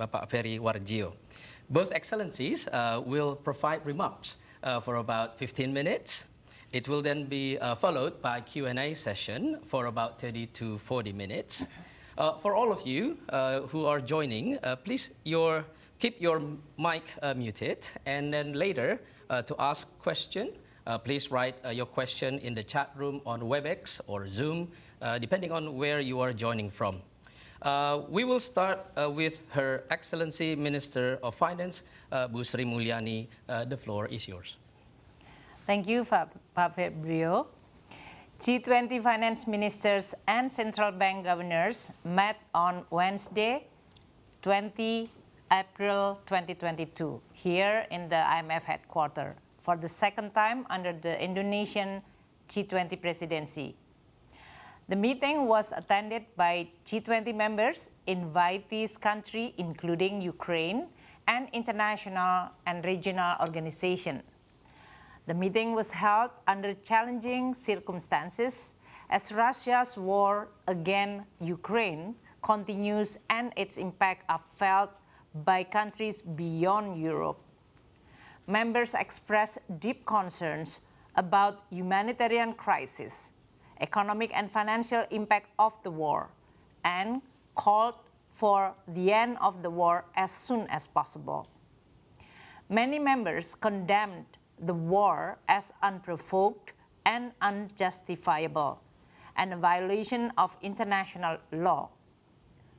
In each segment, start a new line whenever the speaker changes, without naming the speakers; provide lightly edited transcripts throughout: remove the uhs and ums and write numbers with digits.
Bapak Ferry Warjio. Both Excellencies will provide remarks for about 15 minutes. It will then be followed by a Q&A session for about 30 to 40 minutes. For all of you who are joining, please keep your mic muted, and then later to ask question, please write your question in the chat room on WebEx or Zoom, depending on where you are joining from. We will start with Her Excellency Minister of Finance, Bu Sri Mulyani. The floor is yours.
Thank you, Pak Febrio. G20 finance ministers and central bank governors met on Wednesday, 20 April 2022, here in the IMF headquarters for the second time under the Indonesian G20 presidency. The meeting was attended by G20 members, invitees countries including Ukraine, and international and regional organizations. The meeting was held under challenging circumstances as Russia's war against Ukraine continues and its impact are felt by countries beyond Europe. Members expressed deep concerns about humanitarian crisis, economic and financial impact of the war, and called for the end of the war as soon as possible. Many members condemned the war as unprovoked and unjustifiable, and a violation of international law.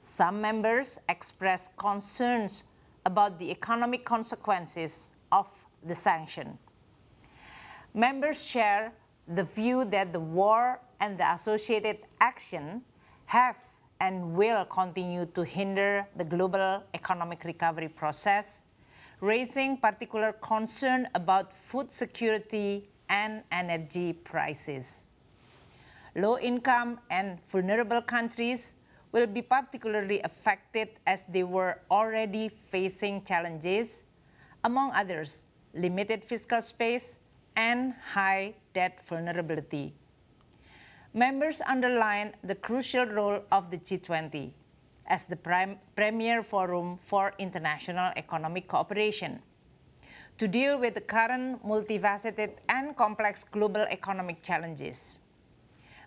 Some members expressed concerns about the economic consequences of the sanction. Members share the view that the war and the associated action have and will continue to hinder the global economic recovery process, raising particular concern about food security and energy prices. Low-income and vulnerable countries will be particularly affected as they were already facing challenges, among others, limited fiscal space and high debt vulnerability. Members underlined the crucial role of the G20 as the premier forum for international economic cooperation to deal with the current multifaceted and complex global economic challenges.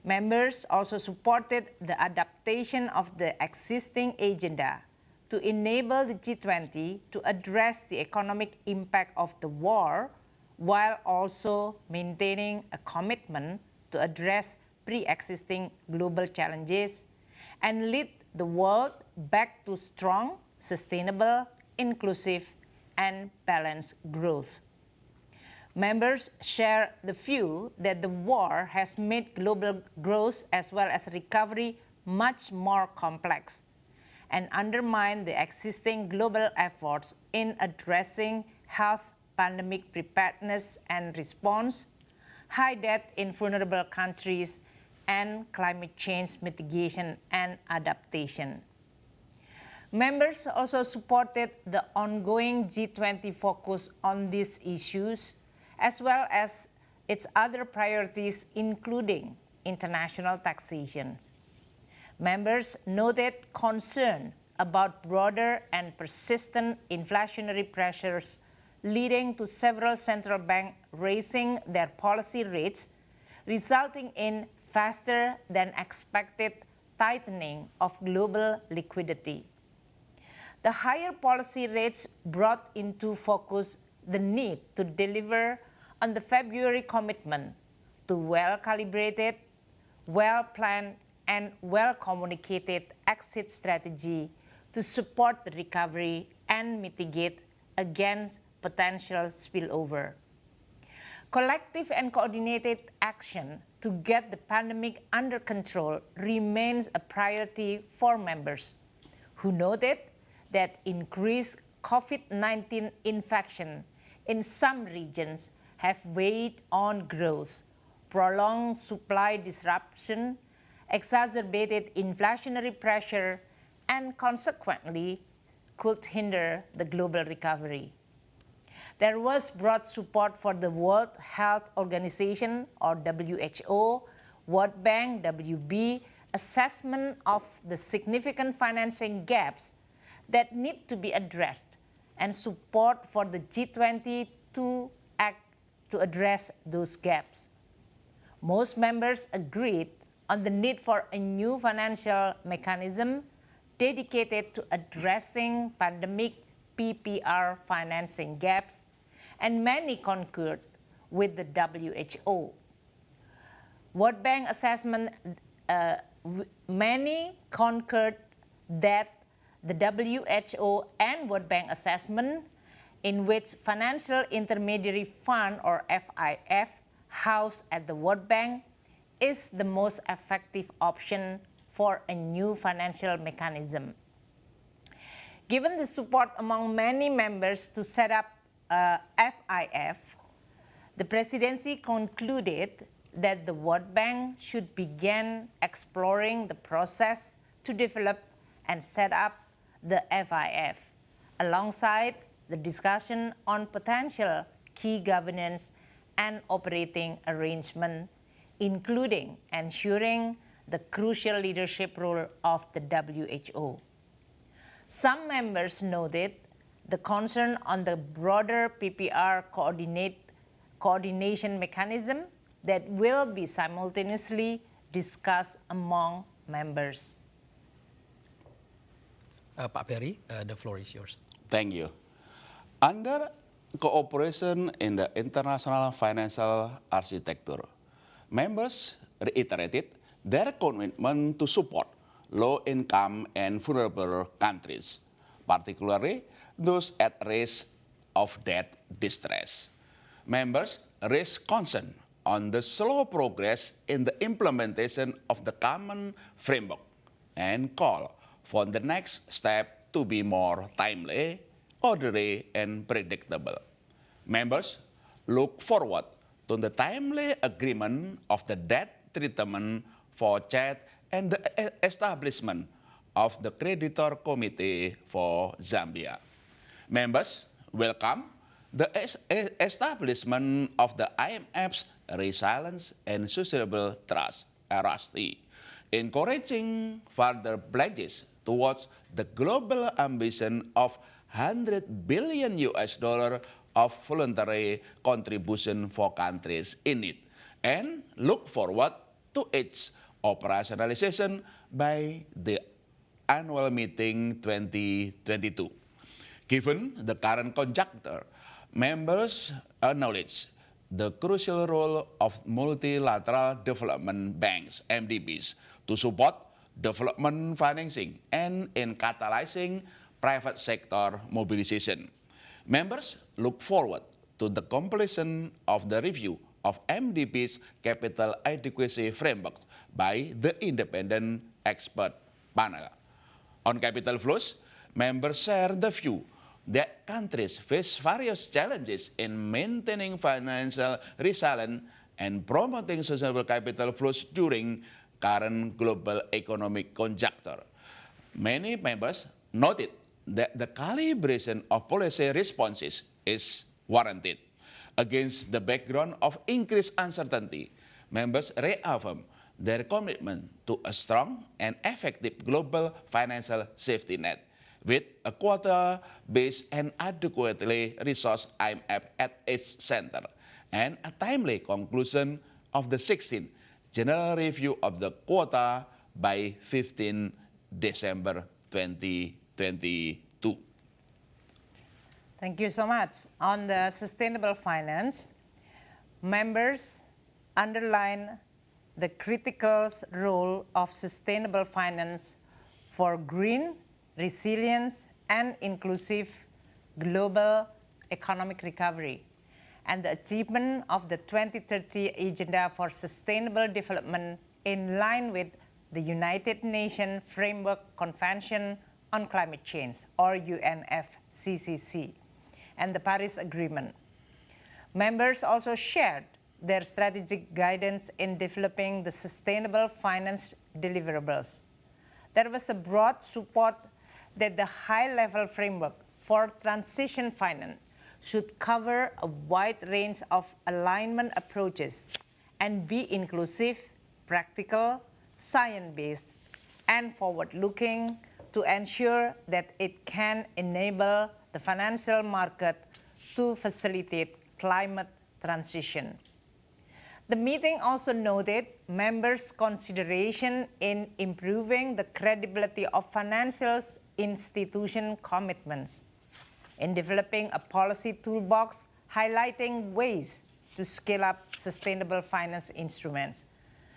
Members also supported the adaptation of the existing agenda to enable the G20 to address the economic impact of the war while also maintaining a commitment to address pre-existing global challenges and lead the world back to strong, sustainable, inclusive, and balanced growth. Members share the view that the war has made global growth as well as recovery much more complex and undermine the existing global efforts in addressing health, pandemic preparedness and response, high debt in vulnerable countries, and climate change mitigation and adaptation. Members also supported the ongoing G20 focus on these issues, as well as its other priorities, including international taxation. Members noted concern about broader and persistent inflationary pressures leading to several central banks raising their policy rates, resulting in faster than expected tightening of global liquidity. The higher policy rates brought into focus the need to deliver on the February commitment to well-calibrated, well-planned, and well-communicated exit strategy to support the recovery and mitigate against potential spillover. Collective and coordinated action to get the pandemic under control remains a priority for members, who noted that increased COVID-19 infection in some regions have weighed on growth, prolonged supply disruption, exacerbated inflationary pressure, and consequently could hinder the global recovery. There was broad support for the World Health Organization, or WHO, World Bank, WB, assessment of the significant financing gaps that need to be addressed and support for the G20 to act to address those gaps. Most members agreed on the need for a new financial mechanism dedicated to addressing pandemic PPR financing gaps, and many concurred with the WHO. World Bank assessment, many concurred that the WHO and World Bank assessment, in which Financial Intermediary Fund or FIF housed at the World Bank, is the most effective option for a new financial mechanism. Given the support among many members to set up a FIF, the presidency concluded that the World Bank should begin exploring the process to develop and set up the FIF, alongside the discussion on potential key governance and operating arrangement, including ensuring the crucial leadership role of the WHO. Some members noted the concern on the broader PPR coordination mechanism that will be simultaneously discussed among members.
Pak Peri, the floor is yours.
Thank you. Under cooperation in the international financial architecture, members reiterated their commitment to support low-income and vulnerable countries, particularly those at risk of debt distress. Members raised concern on the slow progress in the implementation of the common framework and call for the next step to be more timely, orderly, and predictable. Members look forward to the timely agreement of the debt treatment for Chad and the establishment of the creditor committee for Zambia. Members welcome the establishment of the IMF's Resilience and Sustainable Trust, RST, encouraging further pledges towards the global ambition of $100 billion of voluntary contribution for countries in need, and look forward to its operationalization by the annual meeting 2022. Given the current conjuncture, members acknowledge the crucial role of multilateral development banks, MDBs, to support development financing and in catalyzing private sector mobilization. Members look forward to the completion of the review of MDB's capital adequacy framework by the independent expert panel. On capital flows, members share the view that countries face various challenges in maintaining financial resilience and promoting sustainable capital flows during current global economic conjuncture. Many members noted that the calibration of policy responses is warranted. Against the background of increased uncertainty, members reaffirm their commitment to a strong and effective global financial safety net, with a quota-based and adequately resourced IMF at its center, and a timely conclusion of the 16th General Review of the quota by 15 December 2022.
Thank you so much. On the sustainable finance, members underline the critical role of sustainable finance for green, resilience, and inclusive global economic recovery, and the achievement of the 2030 Agenda for Sustainable Development in line with the United Nations Framework Convention on Climate Change, or UNFCCC, and the Paris Agreement. Members also shared their strategic guidance in developing the sustainable finance deliverables. There was a broad support that the high-level framework for transition finance should cover a wide range of alignment approaches and be inclusive, practical, science-based, and forward-looking to ensure that it can enable the financial market to facilitate climate transition. The meeting also noted members' consideration in improving the credibility of financial institution commitments, in developing a policy toolbox highlighting ways to scale up sustainable finance instruments.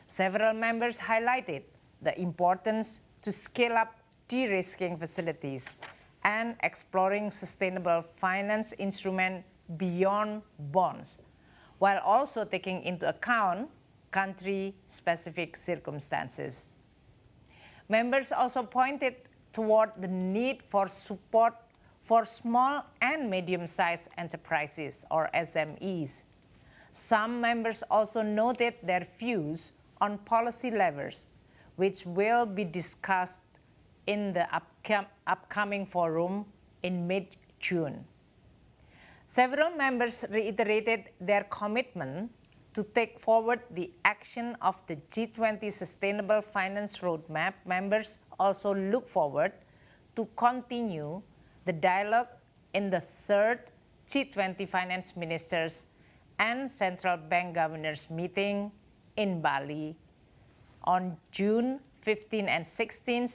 Several members highlighted the importance to scale up de-risking facilities and exploring sustainable finance instruments beyond bonds, while also taking into account country-specific circumstances. Members also pointed toward the need for support for small and medium-sized enterprises, or SMEs. Some members also noted their views on policy levers, which will be discussed in the upcoming forum in mid-June. Several members reiterated their commitment to take forward the action of the G20 Sustainable Finance Roadmap. Members also look forward to continue the dialogue in the third G20 Finance Ministers and Central Bank Governors meeting in Bali on June 15 and 16,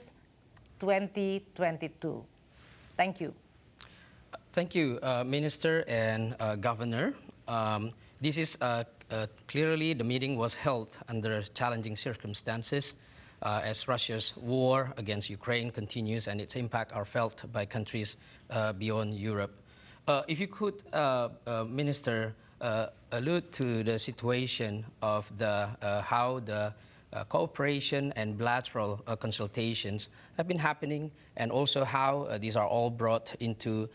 2022. Thank you.
Thank you, Minister and Governor. This is clearly the meeting was held under challenging circumstances as Russia's war against Ukraine continues and its impact are felt by countries beyond Europe. If you could, Minister, allude to the situation of how the cooperation and bilateral consultations have been happening, and also how these are all brought into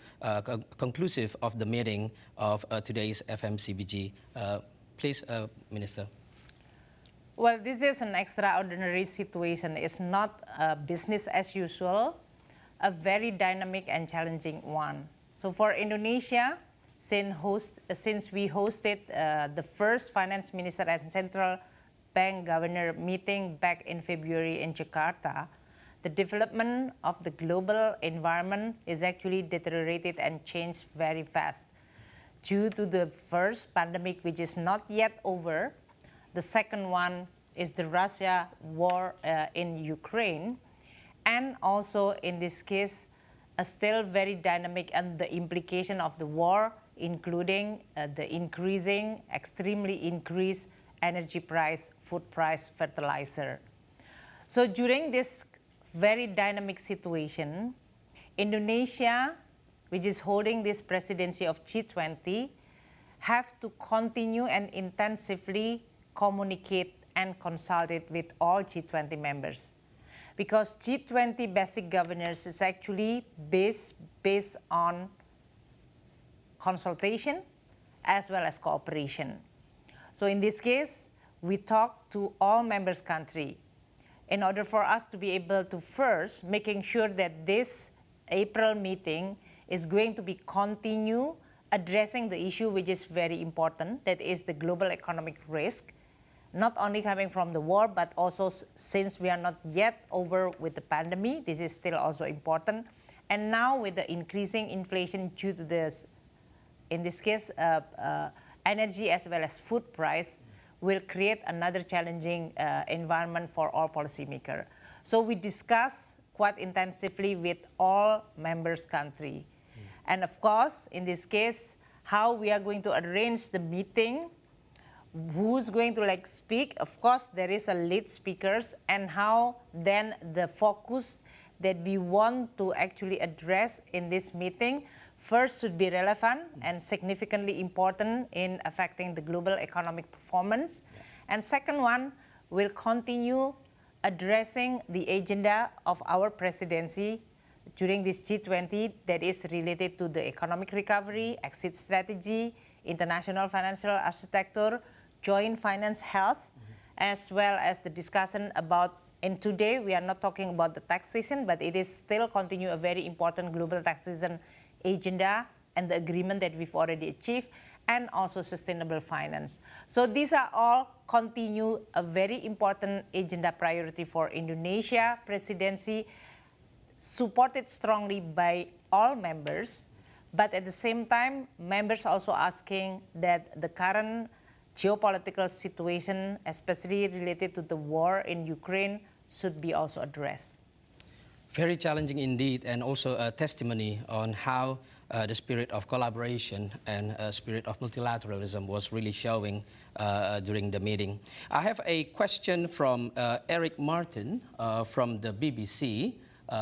conclusive of the meeting of today's FMCBG. Please, Minister.
Well, this is an extraordinary situation. It's not business as usual, a very dynamic and challenging one. So for Indonesia, since we hosted the first Finance Minister and Central Bank Governor meeting back in February in Jakarta, the development of the global environment is actually deteriorated and changed very fast. Due to the first pandemic, which is not yet over, the second one is the Russia war in Ukraine, and also in this case, still very dynamic, and the implication of the war, including the extremely increased energy price, food price, fertilizer. So during this very dynamic situation, Indonesia, which is holding this presidency of G20, have to continue and intensively communicate and consult it with all G20 members. Because G20 basic governance is actually based on consultation as well as cooperation. So in this case, we talk to all members' countries in order for us to be able to first making sure that this April meeting is going to be continue addressing the issue which is very important, that is the global economic risk, not only coming from the war, but also since we are not yet over with the pandemic, this is still also important. And now with the increasing inflation due to this, in this case, energy as well as food price, will create another challenging environment for all policymakers. So we discuss quite intensively with all members' countries. And of course, in this case, how we are going to arrange the meeting, who's going to speak. Of course, there is a lead speakers, and how then the focus that we want to actually address in this meeting first should be relevant and significantly important in affecting the global economic performance. And second one will continue addressing the agenda of our presidency during this G20 that is related to the economic recovery, exit strategy, international financial architecture, joint finance health, as well as the discussion about, and today we are not talking about the taxation, but it is still continue a very important global taxation agenda and the agreement that we've already achieved, and also sustainable finance. So these are all continue a very important agenda priority for Indonesia presidency, supported strongly by all members, but at the same time, members also asking that the current geopolitical situation, especially related to the war in Ukraine, should be also addressed.
Very challenging indeed, and also a testimony on how the spirit of collaboration and spirit of multilateralism was really showing during the meeting. I have a question from Eric Martin from the BBC.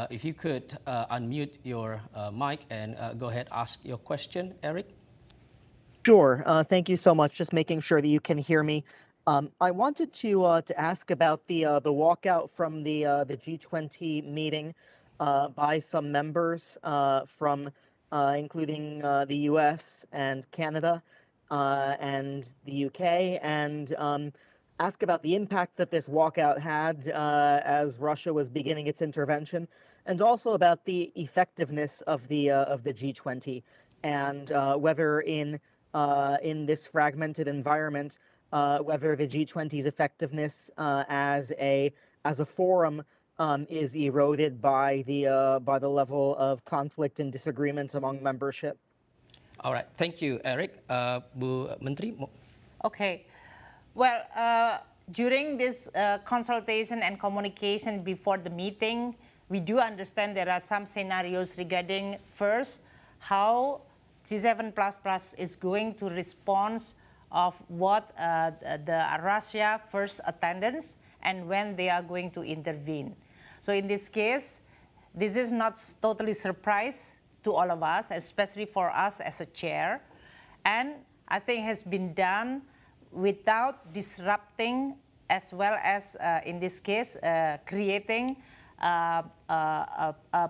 If you could unmute your mic and go ahead, ask your question, Eric.
Sure. Thank you so much. Just making sure that you can hear me. I wanted to ask about the walkout from the G20 meeting by some members from including the U.S. and Canada and the U.K. and ask about the impact that this walkout had as Russia was beginning its intervention, and also about the effectiveness of the G20 and whether in this fragmented environment, whether the G20's effectiveness as a forum is eroded by the level of conflict and disagreement among membership.
All right, thank you, Eric. Bu Menteri.
Okay, well, during this consultation and communication before the meeting, we do understand there are some scenarios regarding first how G7++ is going to respond of what the Russia first attendance and when they are going to intervene. So in this case, this is not totally surprise to all of us, especially for us as a chair, and I think has been done without disrupting, as well as in this case creating a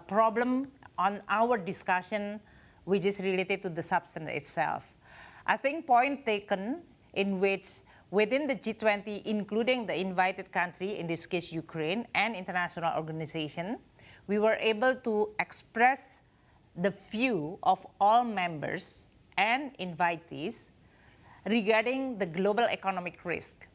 problem on our discussion, which is related to the substance itself. I think point taken in which within the G20, including the invited country, in this case Ukraine, and international organization, we were able to express the view of all members and invitees regarding the global economic risk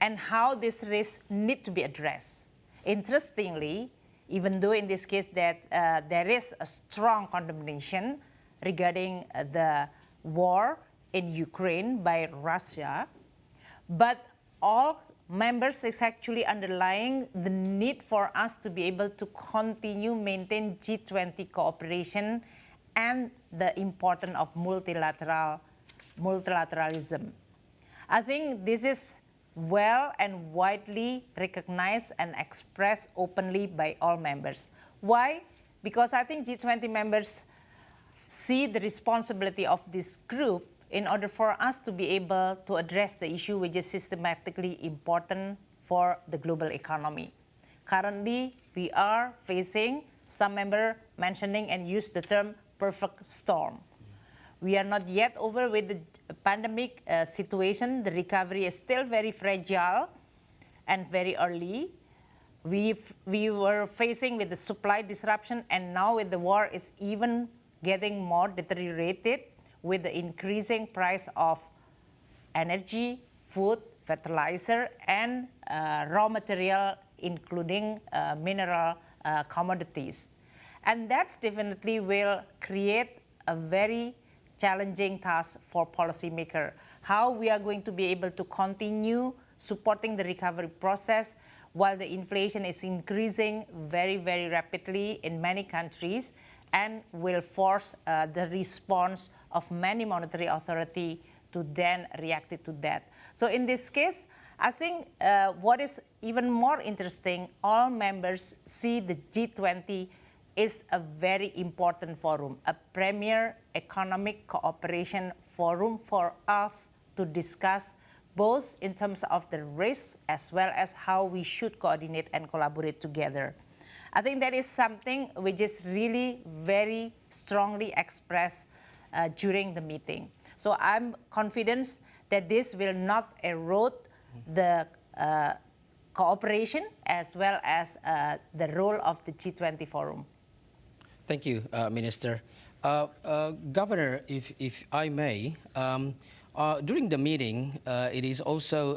and how this risk need to be addressed. Interestingly, even though in this case that there is a strong condemnation regarding the war in Ukraine by Russia, but all members is actually underlying the need for us to be able to continue maintain G20 cooperation and the importance of multilateralism. I think this is well and widely recognized and expressed openly by all members. Why? Because I think G20 members see the responsibility of this group in order for us to be able to address the issue which is systematically important for the global economy. Currently, we are facing, some member mentioning and use the term perfect storm. We are not yet over with the pandemic situation. The recovery is still very fragile and very early. We were facing with the supply disruption, and now with the war is even getting more deteriorated with the increasing price of energy, food, fertilizer, and raw material, including mineral commodities. And that's definitely will create a very challenging task for policymakers. How we are going to be able to continue supporting the recovery process while the inflation is increasing very, very rapidly in many countries, and will force the response of many monetary authority to then react to that. So in this case, I think what is even more interesting, all members see the G20 is a very important forum, a premier economic cooperation forum for us to discuss both in terms of the risks as well as how we should coordinate and collaborate together. I think that is something which is really very strongly expressed during the meeting. So I'm confident that this will not erode the cooperation as well as the role of the G20 forum.
Thank you, Minister. Governor, if I may, during the meeting, it is also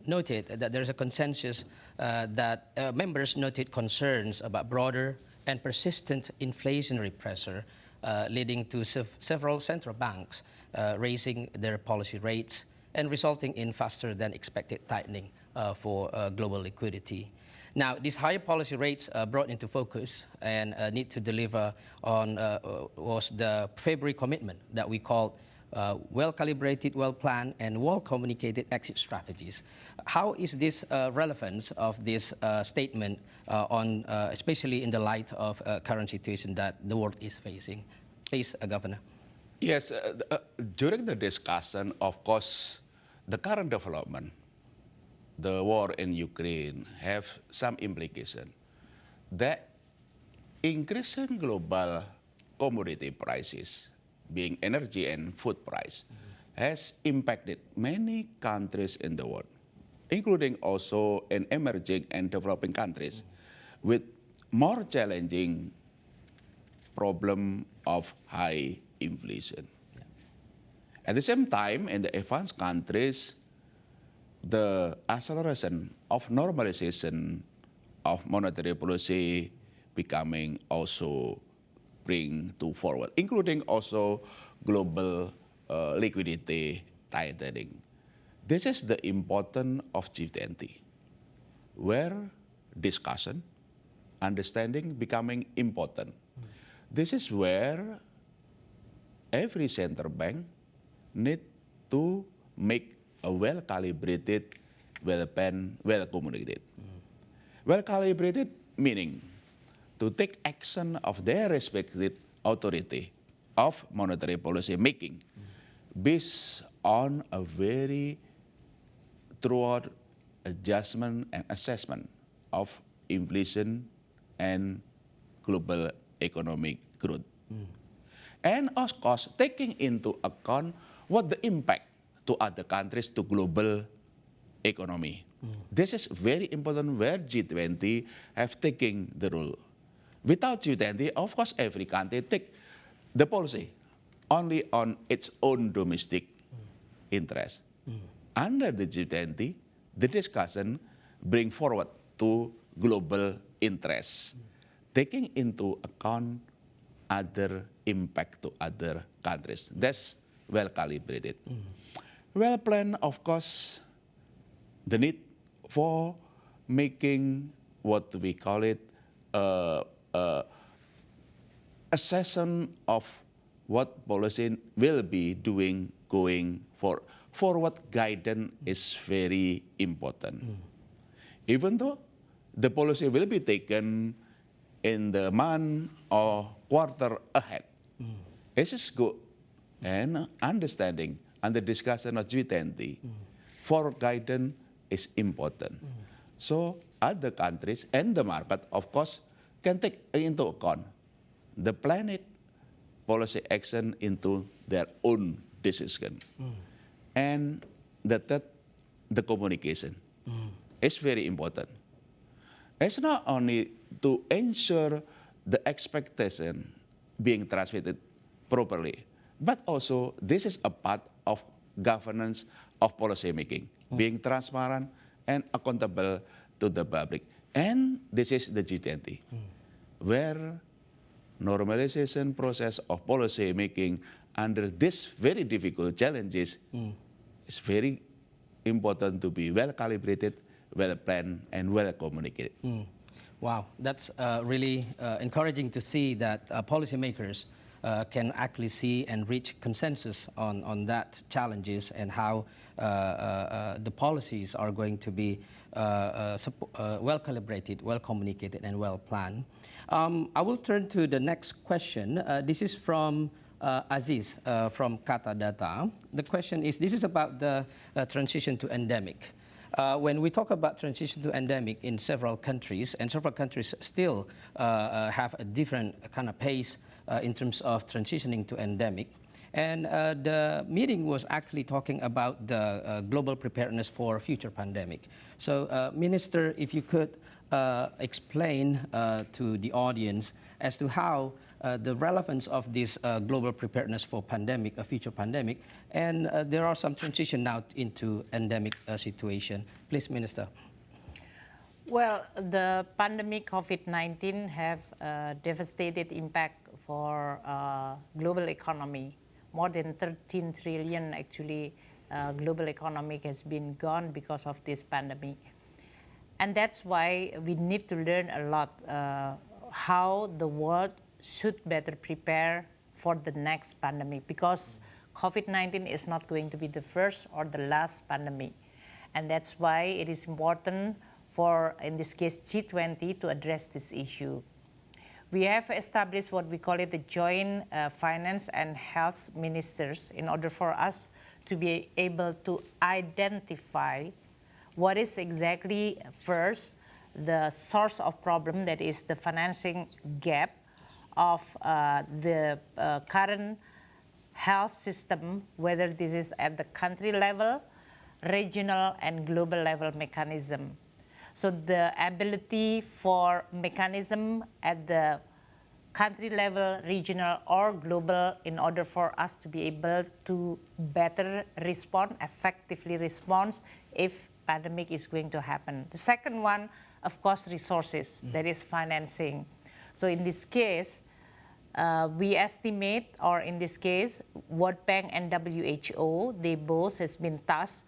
noted that there's a consensus that members noted concerns about broader and persistent inflationary pressure leading to several central banks raising their policy rates and resulting in faster than expected tightening for global liquidity. Now, these higher policy rates brought into focus and need to deliver on was the February commitment that we called well-calibrated, well-planned, and well-communicated exit strategies. How is this relevance of this statement especially in the light of current situation that the world is facing? Please, Governor.
Yes, during the discussion, of course, the current development, the war in Ukraine, have some implication that increasing global commodity prices, being energy and food price, has impacted many countries in the world, including also in emerging and developing countries, with more challenging problem of high inflation. At the same time, in the advanced countries, the acceleration of normalization of monetary policy becoming also bring to forward, including also global liquidity tightening. This is the importance of G20, where discussion, understanding becoming important. This is where every central bank need to make a well-calibrated, well-planned, well-communicated. Well-calibrated meaning to take action of their respective authority of monetary policy making based on a very thorough adjustment and assessment of inflation and global economic growth. And of course, taking into account what the impact to other countries, to global economy. This is very important where G20 have taken the role. Without G20, of course, every country take the policy only on its own domestic interest. Under the G20, the discussion bring forward to global interests, taking into account other impact to other countries. That's well calibrated. Well planned, of course, the need for making what we call it assessment of what policy will be doing going forward. Forward guidance is very important. Even though the policy will be taken in the month or quarter ahead, it is good and understanding and the discussion of G20 forward guidance is important. So other countries and the market, of course, can take into account the planned policy action into their own decision. And the third, the communication is very important. It's not only to ensure the expectation being transmitted properly, but also this is a part of governance of policy making, being transparent and accountable to the public. And this is the G20, where normalization process of policy making under this very difficult challenges is very important to be well calibrated, well planned, and well communicated.
Wow, that's really encouraging to see that policymakers can actually see and reach consensus on that challenges and how the policies are going to be well calibrated, well communicated, and well planned. I will turn to the next question. This is from Aziz from Kata Data. The question is, this is about the transition to endemic. When we talk about transition to endemic in several countries, and several countries still have a different kind of pace in terms of transitioning to endemic. And the meeting was actually talking about the global preparedness for future pandemic. So, Minister, if you could explain to the audience as to how the relevance of this global preparedness for pandemic, a future pandemic, and there are some transition now into endemic situation. Please, Minister.
Well, the pandemic COVID-19 have a devastated impact for global economy. More than 13 trillion actually global economy has been gone because of this pandemic. And that's why we need to learn a lot how the world should better prepare for the next pandemic, because COVID-19 is not going to be the first or the last pandemic. And that's why it is important for, in this case, G20 to address this issue. We have established what we call it the joint finance and health ministers in order for us to be able to identify what is exactly first the source of problem, that is the financing gap of the current health system, whether this is at the country level, regional and global level mechanism. So the ability for mechanism at the country level, regional or global, in order for us to be able to better respond, effectively respond if pandemic is going to happen. The second one, of course, resources, that is financing. So in this case, we estimate, or in this case, World Bank and WHO, they both has been tasked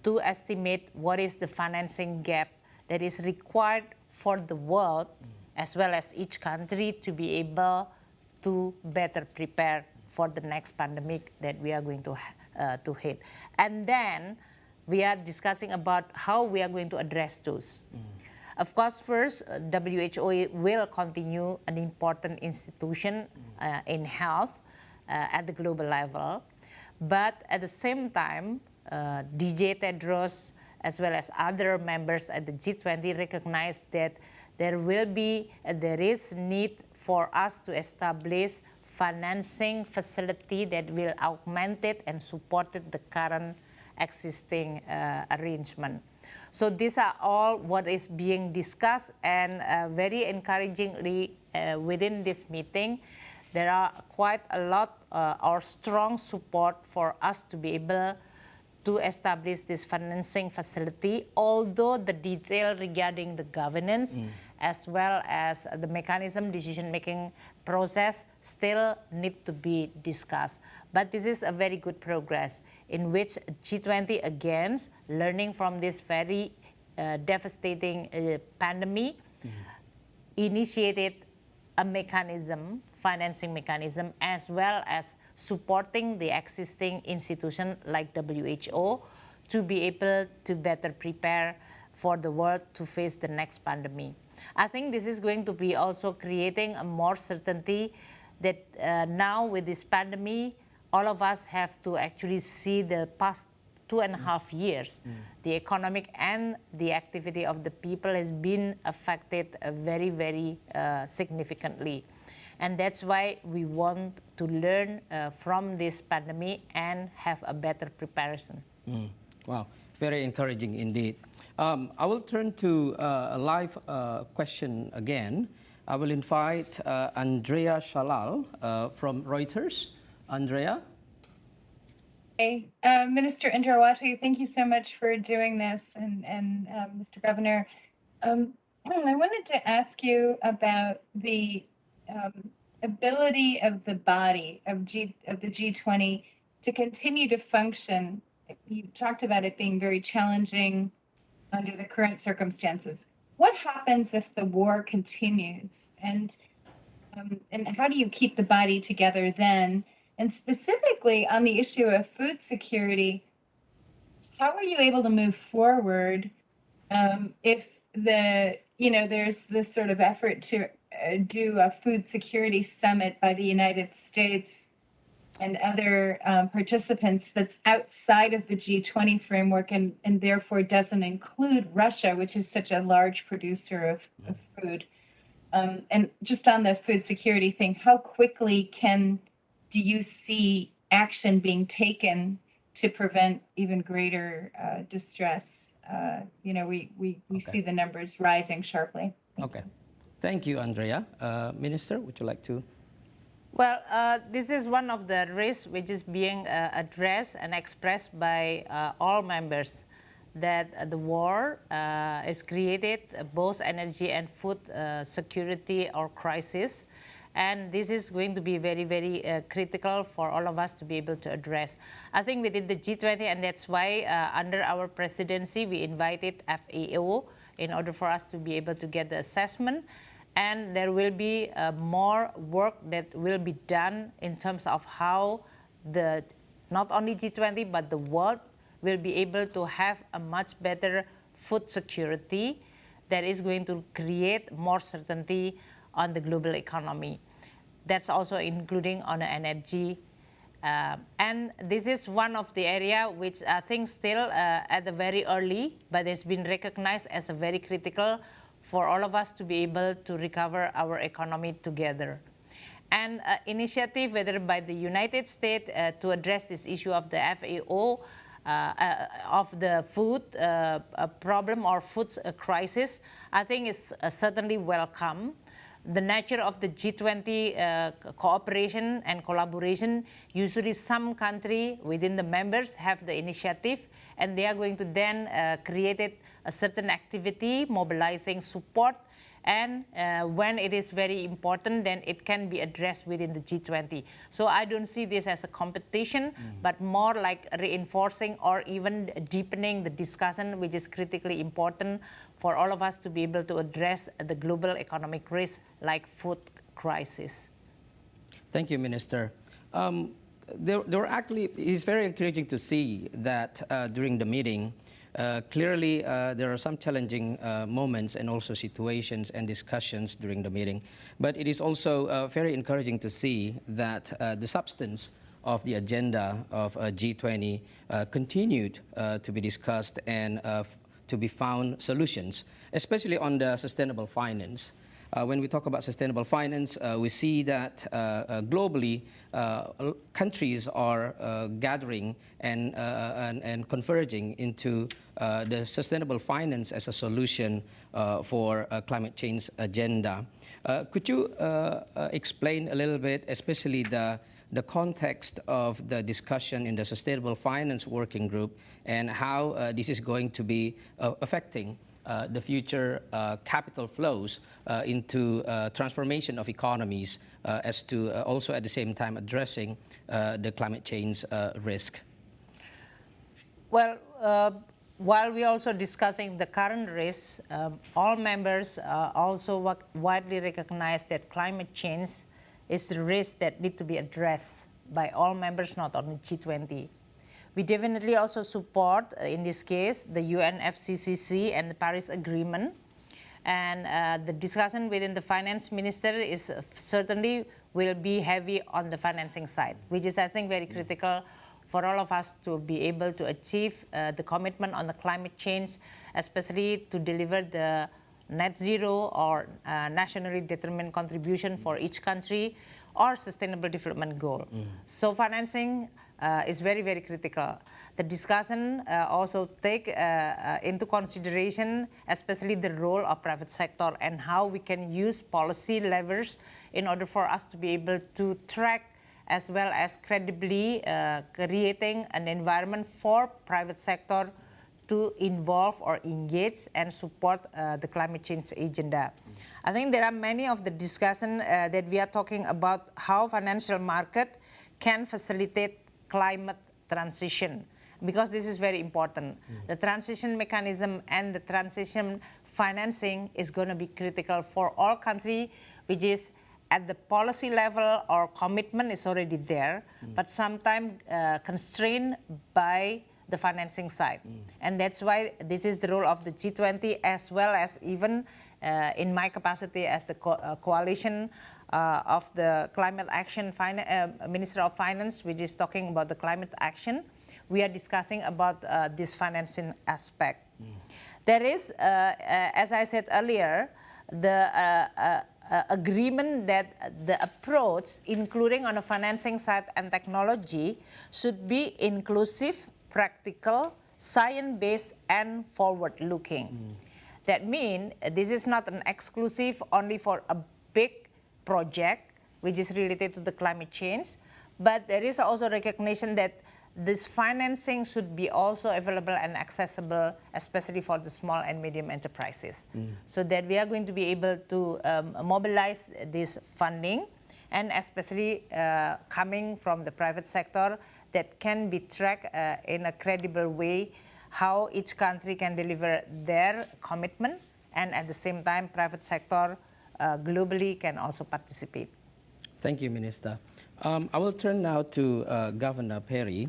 to estimate what is the financing gap that is required for the world as well as each country to be able to better prepare for the next pandemic that we are going to hit. And then we are discussing about how we are going to address those. Of course, first, WHO will continue an important institution in health at the global level. But at the same time, DJ Tedros, as well as other members at the G20, recognize that there is need for us to establish financing facility that will augment it and support the current existing arrangement. So these are all what is being discussed, and very encouragingly within this meeting, there are quite a lot or strong support for us to be able to establish this financing facility, although the detail regarding the governance as well as the mechanism decision-making process still need to be discussed. But this is a very good progress in which G20, again, learning from this very devastating pandemic, initiated a mechanism, financing mechanism, as well as supporting the existing institution like WHO to be able to better prepare for the world to face the next pandemic. I think this is going to be also creating a more certainty that now with this pandemic, all of us have to actually see the past 2.5 years. The economic and the activity of the people has been affected very, very significantly. And that's why we want to learn from this pandemic and have a better preparation.
Wow, very encouraging indeed. I will turn to a live question again. I will invite Andrea Shalal from Reuters. Andrea?
Hey, Minister Indrawati, thank you so much for doing this, and Mr. Governor. I wanted to ask you about the ability of the body of the G20 to continue to function. You talked about it being very challenging under the current circumstances. What happens if the war continues, and how do you keep the body together then? And specifically on the issue of food security, how are you able to move forward if there's this sort of effort to do a food security summit by the United States and other participants that's outside of the G20 framework and therefore doesn't include Russia, which is such a large producer of food? And just on the food security thing, how quickly do you see action being taken to prevent even greater distress? We see the numbers rising sharply.
Okay. Thank you, Andrea. Minister, would you like to?
Well, this is one of the risks which is being addressed and expressed by all members, that the war is created both energy and food security or crisis. And this is going to be very, very critical for all of us to be able to address. I think within the G20, and that's why under our presidency, we invited FAO in order for us to be able to get the assessment. And there will be more work that will be done in terms of how not only G20, but the world will be able to have a much better food security that is going to create more certainty on the global economy. That's also including on the energy. And this is one of the area which I think still at the very early, but it's been recognized as a very critical for all of us to be able to recover our economy together. And initiative, whether by the United States to address this issue of the FAO, of the food problem or food crisis, I think is certainly welcome. The nature of the G20 cooperation and collaboration, usually some country within the members have the initiative, and they are going to then create a certain activity, mobilizing support, and when it is very important, then it can be addressed within the G20. So I don't see this as a competition, but more like reinforcing or even deepening the discussion, which is critically important for all of us to be able to address the global economic risk like food crisis.
Thank you, Minister. It's very encouraging to see that during the meeting, clearly, there are some challenging moments and also situations and discussions during the meeting. But it is also very encouraging to see that the substance of the agenda of G20 continued to be discussed and to be found solutions, especially on the sustainable finance. When we talk about sustainable finance, we see that globally, countries are gathering and converging into the sustainable finance as a solution for climate change agenda. Could you explain a little bit, especially the context of the discussion in the Sustainable Finance Working Group and how this is going to be affecting the future capital flows into transformation of economies as to also at the same time addressing the climate change risk?
Well, while we're also discussing the current risks, all members also widely recognize that climate change is the risk that need to be addressed by all members, not only G20. We definitely also support, in this case, the UNFCCC and the Paris Agreement. And the discussion within the finance minister is certainly will be heavy on the financing side, which is, I think, very critical for all of us to be able to achieve the commitment on the climate change, especially to deliver the net zero or nationally determined contribution for each country or sustainable development goal. So financing is very, very critical. The discussion also take into consideration especially the role of private sector and how we can use policy levers in order for us to be able to track as well as credibly creating an environment for private sector to involve or engage and support the climate change agenda. I think there are many of the discussion that we are talking about how financial market can facilitate climate transition, because this is very important. The transition mechanism and the transition financing is going to be critical for all countries, which is at the policy level or commitment is already there, but sometimes constrained by the financing side. And that's why this is the role of the G20 as well as even in my capacity as the coalition of the Climate Action Minister of Finance, which is talking about the climate action. We are discussing about this financing aspect. There is, as I said earlier, the agreement that the approach, including on the financing side and technology, should be inclusive, practical, science-based, and forward-looking. That means this is not an exclusive only for a big project, which is related to the climate change. But there is also recognition that this financing should be also available and accessible, especially for the small and medium enterprises, so that we are going to be able to mobilize this funding, and especially coming from the private sector, that can be tracked in a credible way, how each country can deliver their commitment, and at the same time, private sector globally can also participate.
Thank you, Minister. I will turn now to Governor Perry.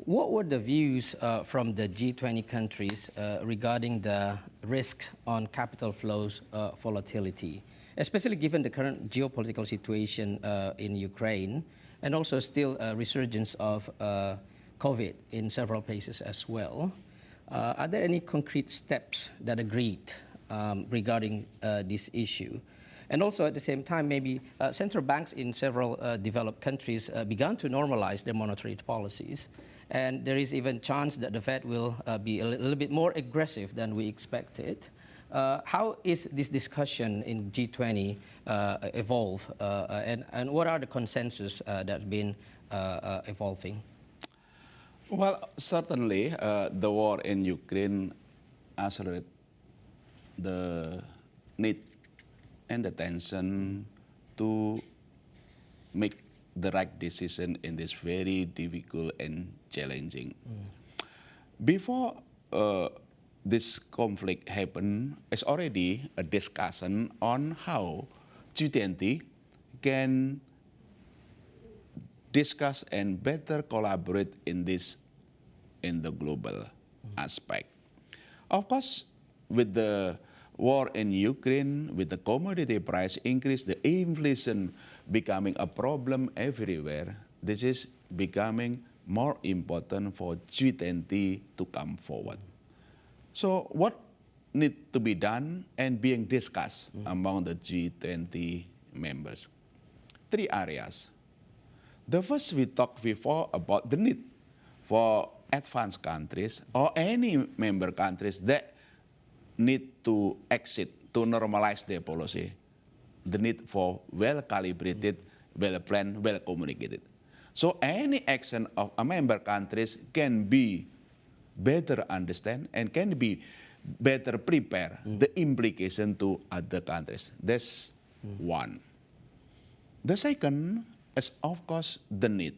What were the views from the G20 countries regarding the risk on capital flows volatility, especially given the current geopolitical situation in Ukraine, and also still a resurgence of COVID in several places as well? Are there any concrete steps that agreed regarding this issue? And also at the same time, maybe central banks in several developed countries began to normalize their monetary policies. And there is even chance that the Fed will be a little bit more aggressive than we expected. How is this discussion in G20 evolve? And what are the consensus that have been evolving?
Well, certainly the war in Ukraine accelerated the need and the tension to make the right decision in this very difficult and challenging. Before this conflict happened, it's already a discussion on how G20 can discuss and better collaborate in the global aspect. Of course, with the war in Ukraine, with the commodity price increase, the inflation becoming a problem everywhere, this is becoming more important for G20 to come forward. So what needs to be done and being discussed among the G20 members? 3 areas. The first, we talked before about the need for advanced countries or any member countries that need to exit, to normalize their policy. The need for well-calibrated, well-planned, well-communicated. So any action of a member countries can be better understand and can be better prepare the implication to other countries. That's one. The second is, of course, the need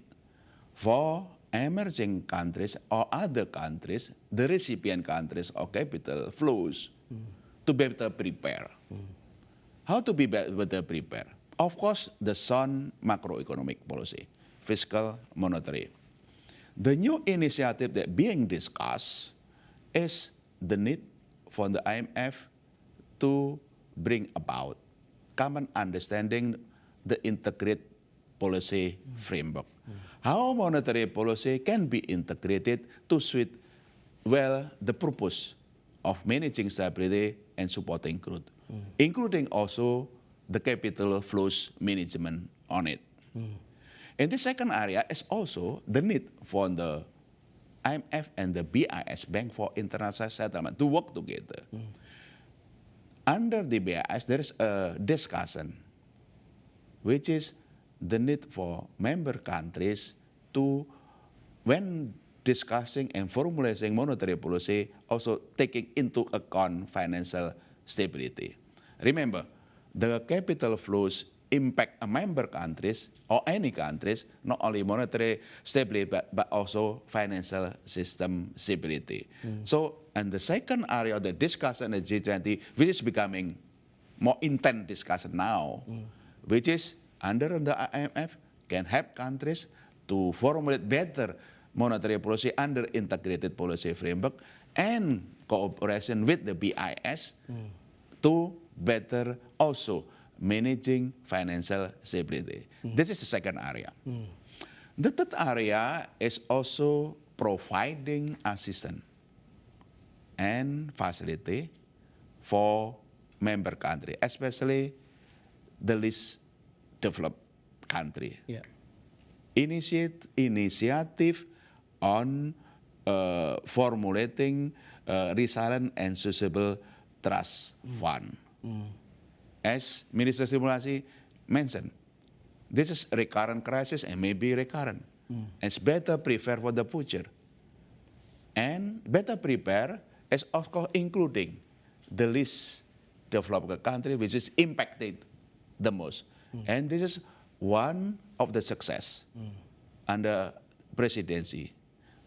for emerging countries or other countries, the recipient countries of capital flows, to better prepare. How to be better prepare? Of course, the sound macroeconomic policy, fiscal, monetary. The new initiative that being discussed is the need for the IMF to bring about common understanding the integrated policy framework. How monetary policy can be integrated to suit well the purpose of managing stability and supporting growth, including also the capital flows management on it. And the second area is also the need for the IMF and the BIS, Bank for International Settlement, to work together. Under the BIS, there is a discussion, which is the need for member countries to, when discussing and formulating monetary policy, also taking into account financial stability. Remember, the capital flows impact a member countries or any countries, not only monetary stability, but also financial system stability. So, and the second area of the discussion at G20, which is becoming more intense discussion now, which is under the IMF, can help countries to formulate better monetary policy under integrated policy framework and cooperation with the BIS to better also managing financial stability. This is the second area. The third area is also providing assistance and facility for member country, especially the least developed country. Initiative on formulating resilient and sustainable trust fund. As Minister Simulasi mentioned, this is a recurrent crisis and may be recurrent. It's better prepare for the future. And better prepare is of course including the least developed country which is impacted the most. And this is one of the success under presidency.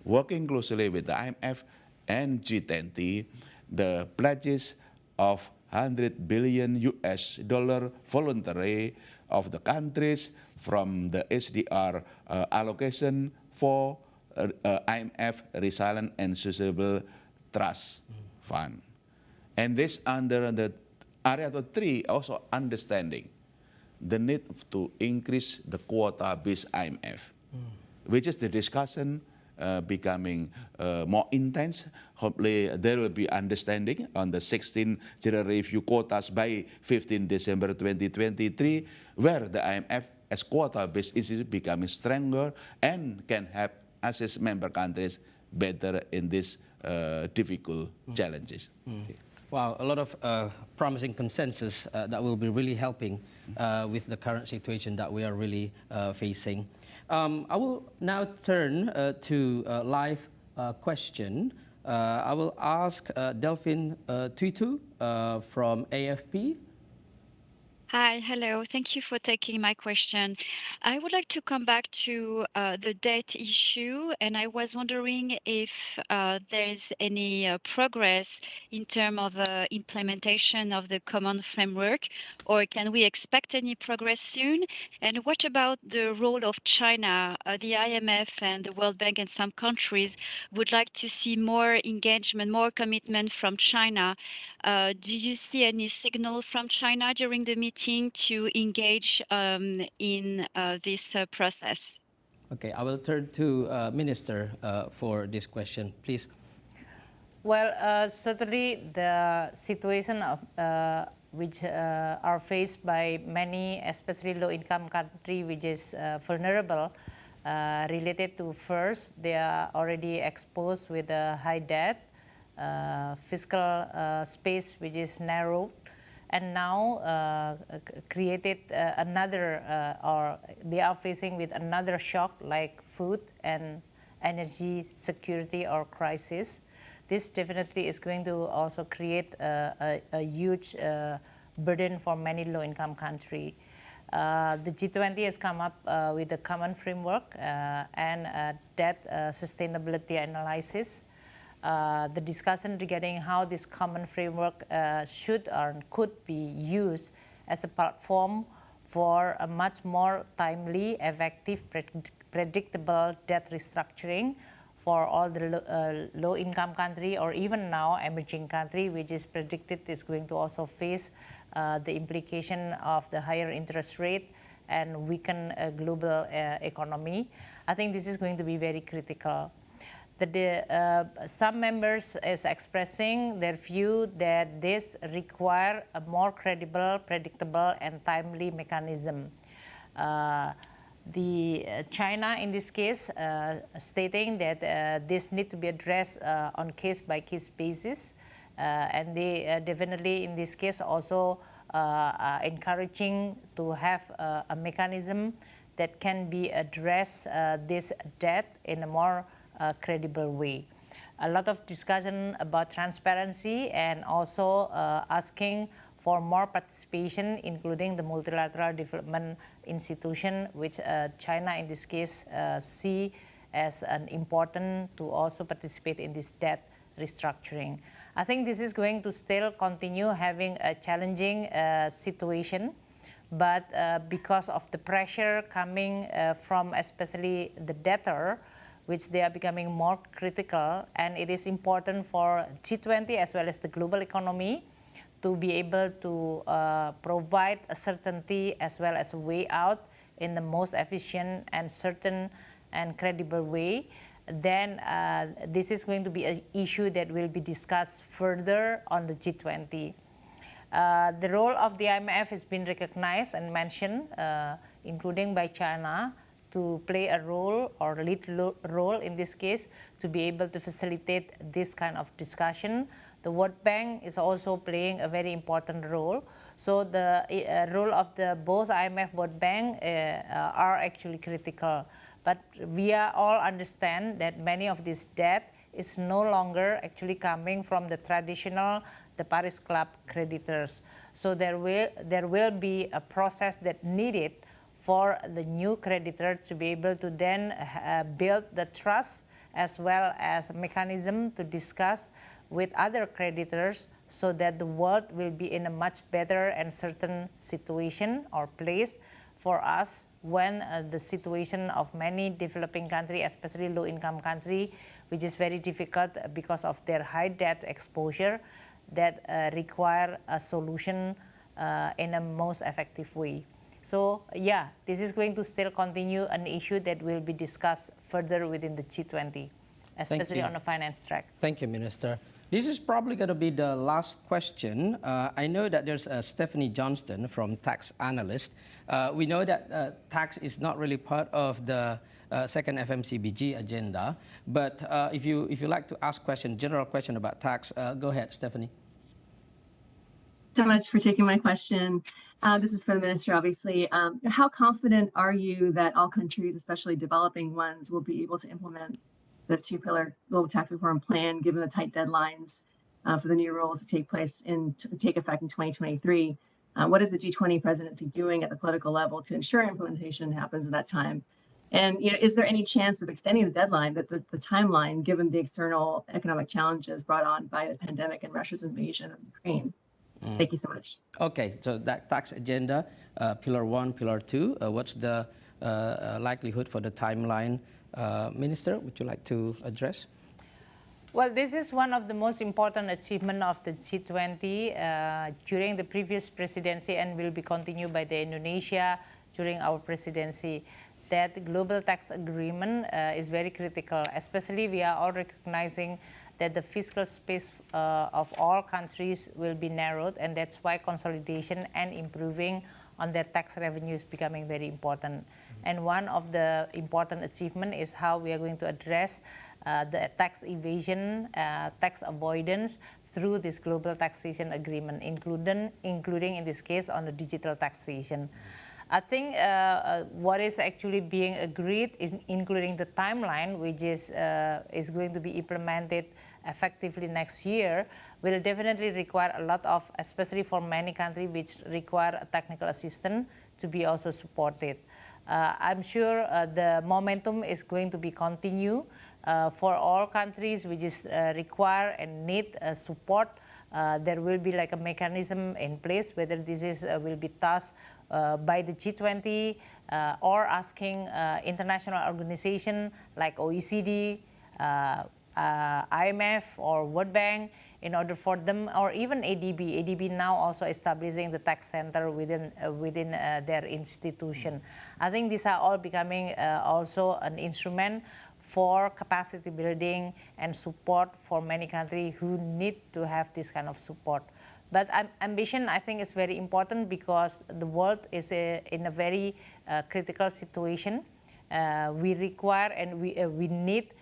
Working closely with the IMF and G20, the pledges of 100 billion US dollar voluntary of the countries from the SDR allocation for IMF Resilient and Sustainable Trust Fund. And this under the area 3 also understanding the need to increase the quota-based IMF, which is the discussion becoming more intense. Hopefully there will be understanding on the 16th general review quotas by 15 December 2023, where the IMF as quota-based is becoming stronger and can help assist member countries better in these difficult challenges.
Wow, a lot of promising consensus that will be really helping with the current situation that we are really facing. I will now turn to a live question. I will ask Delphine Tuitu from AFP.
Hi, hello. Thank you for taking my question. I would like to come back to the debt issue, and I was wondering if there is any progress in terms of implementation of the common framework, or can we expect any progress soon? And what about the role of China? The IMF and the World Bank and some countries would like to see more engagement, more commitment from China. Do you see any signal from China during the meeting to engage in this process?
Okay, I will turn to Minister for this question, please.
Well, certainly the situation of which are faced by many, especially low-income country, which is vulnerable, related to first, they are already exposed with a high debt, fiscal space which is narrowed, and now created another, or they are facing with another shock like food and energy security or crisis. This definitely is going to also create a huge burden for many low-income countries. The G20 has come up with a common framework and debt sustainability analysis. The discussion regarding how this common framework should or could be used as a platform for a much more timely, effective, predictable debt restructuring for all the low-income country, or even now emerging country, which is predicted is going to also face the implication of the higher interest rate and weaken global economy. I think this is going to be very critical. Some members is expressing their view that this require a more credible, predictable, and timely mechanism. China, in this case, stating that this need to be addressed on case-by-case basis, and they definitely, in this case, also encouraging to have a mechanism that can be address this debt in a more credible way. A lot of discussion about transparency and also asking for more participation, including the multilateral development institution, which China in this case see as an important to also participate in this debt restructuring. I think this is going to still continue having a challenging situation, but because of the pressure coming from especially the debtor, which they are becoming more critical, and it is important for G20 as well as the global economy to be able to provide a certainty as well as a way out in the most efficient and certain and credible way. Then this is going to be an issue that will be discussed further on the G20. The role of the IMF has been recognized and mentioned, including by China, to play a role or lead role in this case to be able to facilitate this kind of discussion. The World Bank is also playing a very important role. So the role of both IMF, World Bank are actually critical. But we all understand that many of this debt is no longer actually coming from the traditional, the Paris Club creditors. So there will be a process that needed for the new creditor to be able to then build the trust as well as a mechanism to discuss with other creditors so that the world will be in a much better and certain situation or place for us when the situation of many developing countries, especially low-income countries, which is very difficult because of their high debt exposure, that require a solution in a most effective way. So yeah, this is going to still continue an issue that will be discussed further within the G20, especially on the finance track.
Thank you, Minister. This is probably going to be the last question. I know that there's Stephanie Johnston from Tax Analyst. We know that tax is not really part of the second FMCBG agenda, but if you like to ask general question about tax, go ahead, Stephanie.
So much for taking my question. This is for the Minister, obviously. How confident are you that all countries, especially developing ones, will be able to implement the two-pillar global tax reform plan, given the tight deadlines for the new rules to take effect in 2023? What is the G20 presidency doing at the political level to ensure implementation happens at that time? And is there any chance of extending the deadline, the timeline, given the external economic challenges brought on by the pandemic and Russia's invasion of Ukraine? Thank you so much.
Okay, so that tax agenda, Pillar 1, Pillar 2, what's the likelihood for the timeline? Minister, would you like to address?
Well, this is one of the most important achievements of the G20 during the previous presidency and will be continued by the Indonesia during our presidency. That global tax agreement is very critical, especially we are all recognizing that the fiscal space of all countries will be narrowed, and that's why consolidation and improving on their tax revenue is becoming very important. And one of the important achievements is how we are going to address the tax evasion, tax avoidance through this global taxation agreement, including in this case on the digital taxation. I think what is actually being agreed is including the timeline, which is going to be implemented effectively next year, will definitely require a lot of, especially for many countries which require a technical assistance, to be also supported. I'm sure the momentum is going to be continue for all countries which is require and need support. There will be like a mechanism in place, whether this is will be tasked by the G20 or asking international organizations like OECD, IMF or World Bank in order for them, or even ADB. ADB now also establishing the tax center within their institution. I think these are all becoming also an instrument for capacity building and support for many countries who need to have this kind of support. But ambition, I think, is very important because the world is in a very critical situation. We require and we need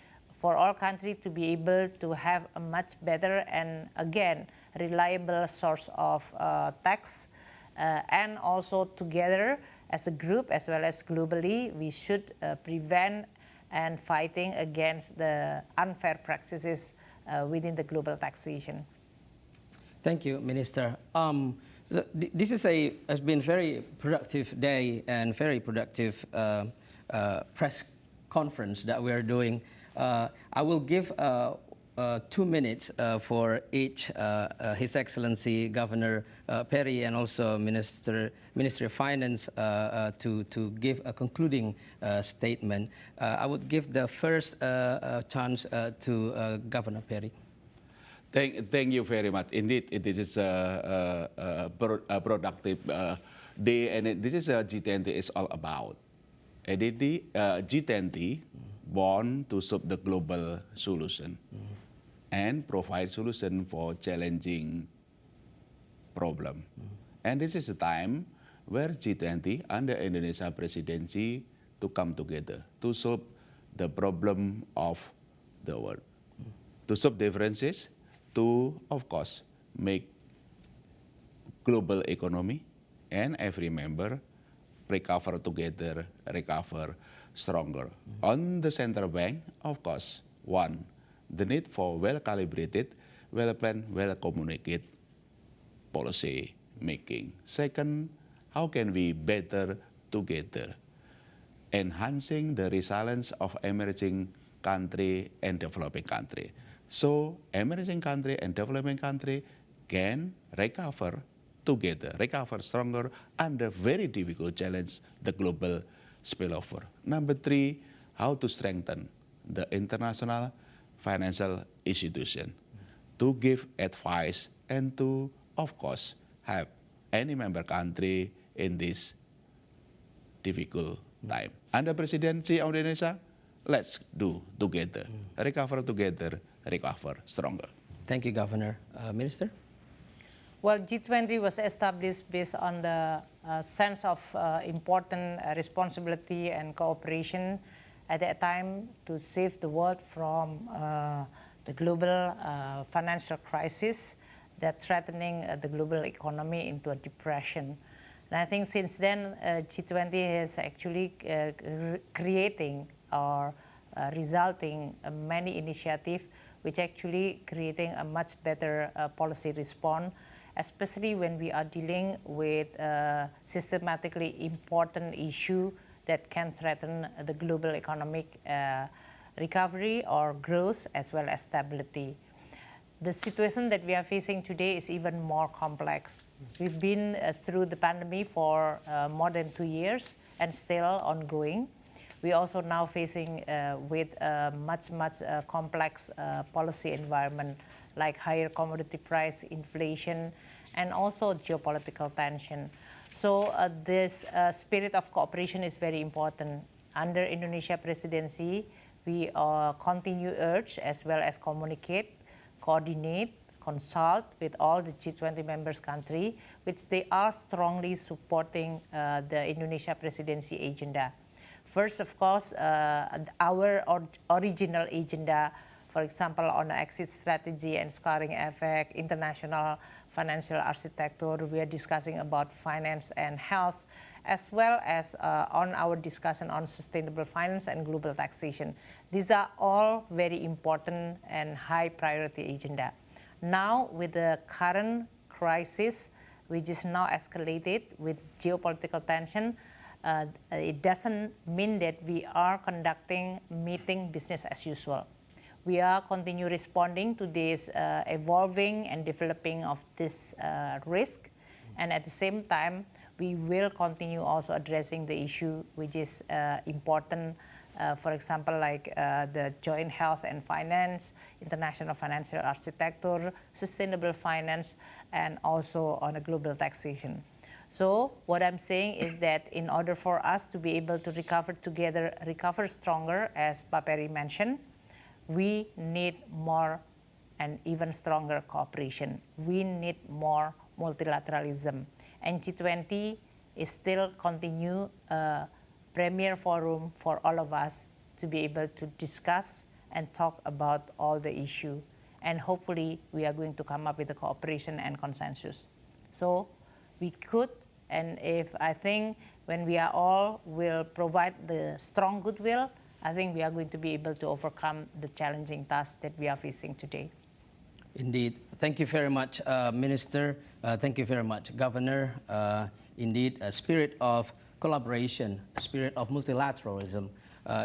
for all countries to be able to have a much better and, again, reliable source of tax. And also together as a group, as well as globally, we should prevent and fighting against the unfair practices within the global taxation.
Thank you, Minister. This has been very productive day and very productive press conference that we are doing. I will give 2 minutes for each, His Excellency Governor Perry and also Ministry of Finance to give a concluding statement. I would give the first chance to Governor Perry.
Thank you very much. Indeed, it is a productive day, and this is G20 is all about. G20 born to solve the global solution and provide solution for challenging problem. And this is a time where G20 under Indonesia presidency to come together to solve the problem of the world, to solve differences to, of course, make global economy and every member recover together, recover stronger. On the central bank, of course, one, the need for well-calibrated, well-planned, well-communicated policy making. Second, how can we better together, enhancing the resilience of emerging country and developing country. So emerging country and developing country can recover together, recover stronger under very difficult challenge, the global spillover. Number three, how to strengthen the international financial institution to give advice and to, of course, help any member country in this difficult time. Under presidency of Indonesia, let's do together, recover together, recover stronger.
Thank you, Governor. Minister?
Well, G20 was established based on the sense of important responsibility and cooperation at that time to save the world from the global financial crisis that threatening the global economy into a depression. And I think since then, G20 has actually creating or resulting many initiatives which actually creating a much better policy response, especially when we are dealing with systematically important issue that can threaten the global economic recovery or growth as well as stability. The situation that we are facing today is even more complex. We've been through the pandemic for more than 2 years and still ongoing. We also now facing with a much complex policy environment like higher commodity price, inflation, and also geopolitical tension. So this spirit of cooperation is very important. Under Indonesia presidency, we continue urge as well as communicate, coordinate, consult with all the G20 members country, which they are strongly supporting the Indonesia presidency agenda. First, of course, our original agenda, for example, on the exit strategy and scarring effect, international financial architecture, we are discussing about finance and health, as well as on our discussion on sustainable finance and global taxation. These are all very important and high priority agenda. Now, with the current crisis, which is now escalated with geopolitical tension, it doesn't mean that we are conducting meeting business as usual. We are continue responding to this evolving and developing of this risk, and at the same time, we will continue also addressing the issue which is important, for example, like the joint health and finance, international financial architecture, sustainable finance, and also on a global taxation. So what I'm saying is that in order for us to be able to recover together, recover stronger, as Paperi mentioned, we need more and even stronger cooperation. We need more multilateralism. And G20 is still continue a premier forum for all of us to be able to discuss and talk about all the issue. And hopefully we are going to come up with a cooperation and consensus. So we could, and if I think when we are all will provide the strong goodwill, I think we are going to be able to overcome the challenging tasks that we are facing today.
Indeed. Thank you very much, Minister. Thank you very much, Governor. Indeed, a spirit of collaboration, a spirit of multilateralism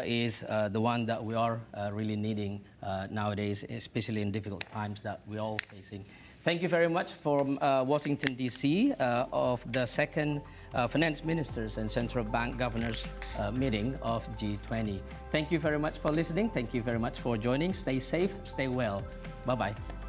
is the one that we are really needing nowadays, especially in difficult times that we're all facing. Thank you very much from Washington, D.C. Of the second Finance Ministers and Central Bank Governors meeting of G20. Thank you very much for listening. Thank you very much for joining. Stay safe, stay well. Bye-bye.